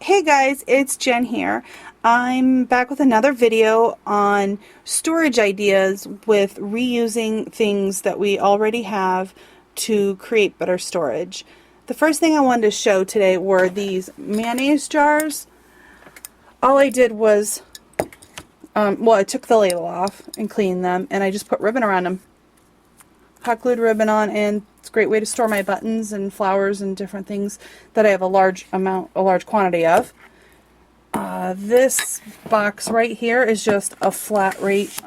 Hey guys, it's Jen here. I'm back with another video on storage ideas with reusing things that we already have to create better storage. The first thing I wanted to show today were these mayonnaise jars. All I did was, I took the label off and cleaned them, and I just put ribbon around them. Hot glued ribbon on, and it's a great way to store my buttons and flowers and different things that I have a large quantity of. This box right here is just a flat rate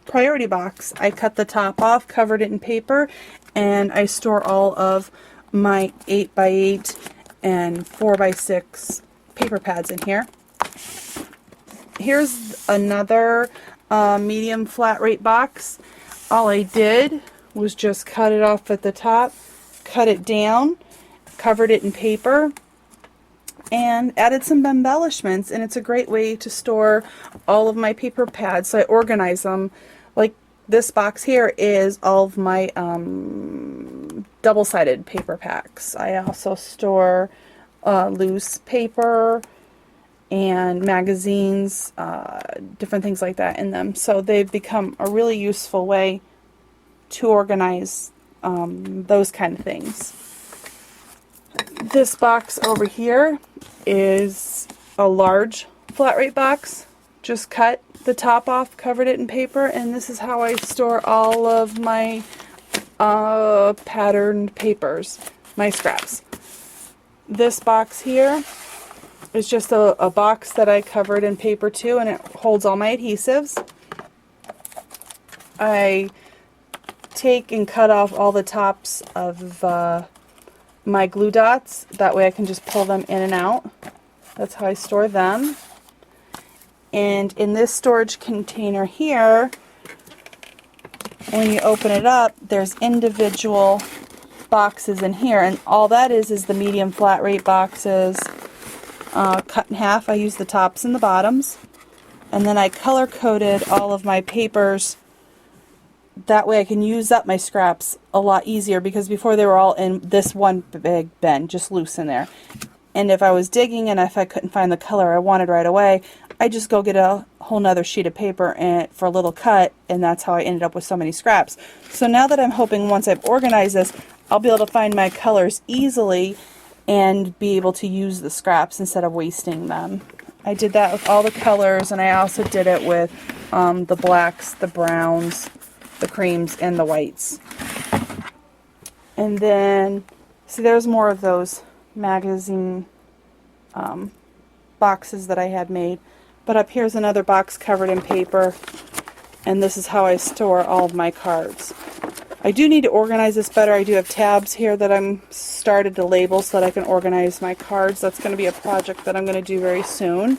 priority box. I cut the top off, covered it in paper, and I store all of my 8x8 and 4x6 paper pads in here. Here's another medium flat rate box. All I did was just cut it off at the top, cut it down, covered it in paper, and added some embellishments, and it's a great way to store all of my paper pads. So I organize them. Like this box here is all of my double-sided paper packs. I also store loose paper and magazines, different things like that in them. So they've become a really useful way to organize those kind of things. This box over here is a large flat rate box. Just cut the top off, covered it in paper, and this is how I store all of my patterned papers, my scraps. This box here is just a box that I covered in paper too, and it holds all my adhesives. I take and cut off all the tops of my glue dots. That way I can just pull them in and out. That's how I store them. And in this storage container here, when you open it up, there's individual boxes in here, and all that is the medium flat rate boxes cut in half. I use the tops and the bottoms, and then I color coded all of my papers. That way I can use up my scraps a lot easier, because before they were all in this one big bin, just loose in there. And if I was digging and if I couldn't find the color I wanted right away, I just go get a whole nother sheet of paper and for a little cut, and that's how I ended up with so many scraps. So now that I'm hoping once I've organized this, I'll be able to find my colors easily and be able to use the scraps instead of wasting them. I did that with all the colors, and I also did it with the blacks, the browns, the creams, and the whites. And then, see, there's more of those magazine boxes that I had made. But up here's another box covered in paper, and this is how I store all of my cards. I do need to organize this better. I do have tabs here that I'm started to label so that I can organize my cards. That's going to be a project that I'm going to do very soon.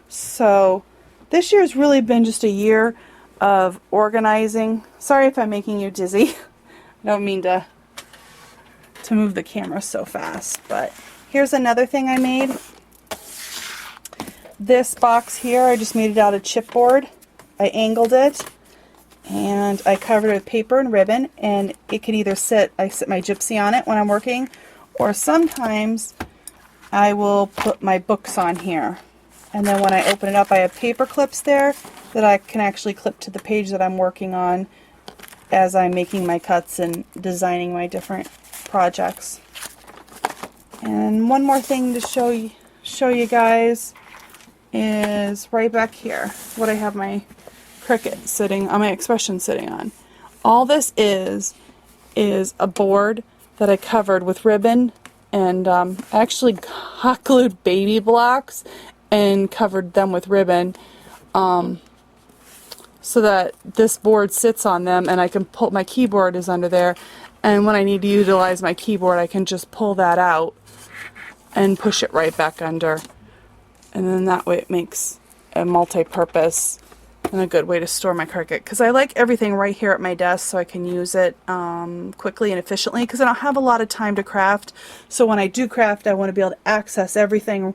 So this year has really been just a year of organizing. Sorry if I'm making you dizzy. I don't mean to move the camera so fast, but here's another thing I made. This box here, I just made it out of chipboard. I angled it, and I covered it with paper and ribbon, and it can either I sit my gypsy on it when I'm working, or sometimes I will put my books on here. And then when I open it up, I have paper clips there that I can actually clip to the page that I'm working on as I'm making my cuts and designing my different projects. And one more thing to show you guys is right back here, what I have my Cricut sitting on, my Expression sitting on. All this is a board that I covered with ribbon, and actually hot glued baby blocks and covered them with ribbon, so that this board sits on them, and I can pull, my keyboard is under there, and when I need to utilize my keyboard I can just pull that out and push it right back under, and then that way it makes a multi-purpose and a good way to store my Cricut, because I like everything right here at my desk so I can use it quickly and efficiently, because I don't have a lot of time to craft. So when I do craft, I want to be able to access everything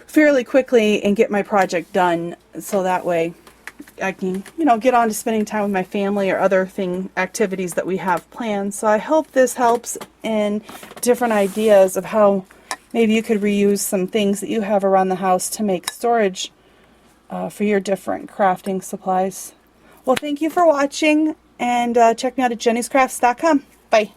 fairly quickly and get my project done, so that way I can, get on to spending time with my family or other activities that we have planned. So I hope this helps in different ideas of how maybe you could reuse some things that you have around the house to make storage for your different crafting supplies. Well, thank you for watching, and check me out at jennyscrafts.com. Bye.